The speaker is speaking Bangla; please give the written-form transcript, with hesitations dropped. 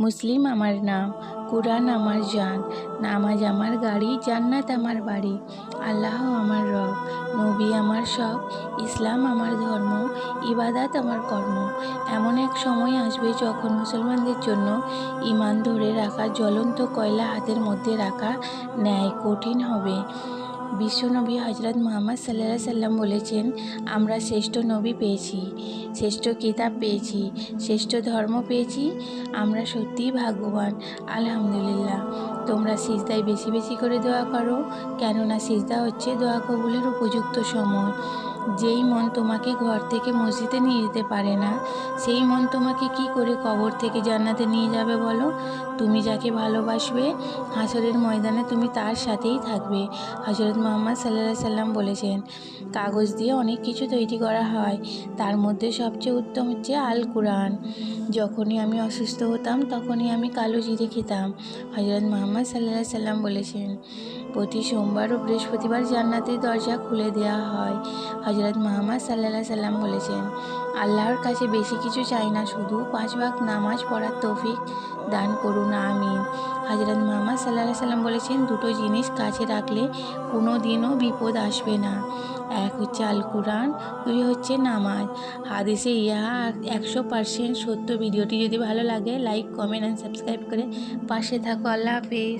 মুসলিম আমার নাম, কুরআন আমার জান, নামাজ আমার গাড়ি, জান্নাত আমার বাড়ি। আল্লাহ আমার রব, নবী আমার সব, ইসলাম আমার ধর্ম, ইবাদাত আমার কর্ম। এমন এক সময় আসবে যখন মুসলমানদের জন্য ঈমান ধরে রাখা জ্বলন্ত কয়লা হাতের মধ্যে রাখা ন্যায় কঠিন হবে। বিশ্বনবী হজরত মুহাম্মদ সাল্লাল্লাহু সাল্লাম বলেছেন, আমরা শ্রেষ্ঠ নবী পেয়েছি, শ্রেষ্ঠ কিতাব পেয়েছি, শ্রেষ্ঠ ধর্ম পেয়েছি। আমরা সত্যিই ভাগ্যবান। আলহামদুলিল্লাহ। তোমরা সিজদায় বেশি বেশি করে দোয়া করো, কেননা সিজদা হচ্ছে দোয়া কবুলের উপযুক্ত সময়। যেই মন তোমাকে ঘর থেকে মসজিদে নিয়ে যেতে পারে না, সেই মন তোমাকে কি করে কবর থেকে জান্নাতে নিয়ে যাবে বলো? তুমি যাকে ভালোবাসবে, হাসরের ময়দানে তুমি তার সাথেই থাকবে। হজরত মুহাম্মদ সাল্লাল্লাহু সাল্লাম বলেছেন, কাগজ দিয়ে অনেক কিছু তৈরি করা হয়, তার মধ্যে সবচেয়ে উত্তম হচ্ছে আল কুরআন। যখনই আমি অসুস্থ হতাম তখনই আমি কালো জিরে খেতাম। হজরত মুহাম্মদ সাল্লাল্লাহু সাল্লাম বলেছেন, প্রতি সোমবার ও বৃহস্পতিবার জান্নাতের দরজা খুলে দেওয়া হয়। হজরত মুহাম্মদ সাল্লাল্লাহু সাল্লাম বলেছেন, আল্লাহর কাছে বেশি কিছু চাই না, শুধু 5 ওয়াক্ত নামাজ পড়ার তৌফিক দান করুন, আমিন। হজরত মুহাম্মদ সাল্লাল্লাহু সাল্লাম বলেছেন, দুটো জিনিস কাছে রাখলে কোনো দিনও বিপদ আসবে না। এক হচ্ছে আল কুরআন, দুই হচ্ছে নামাজ। হাদিসে ইহা 100% সত্য। ভিডিওটি যদি ভালো লাগে লাইক, কমেন্ট অ্যান্ড সাবস্ক্রাইব করে পাশে থাকো। আল্লাহ হাফেজ।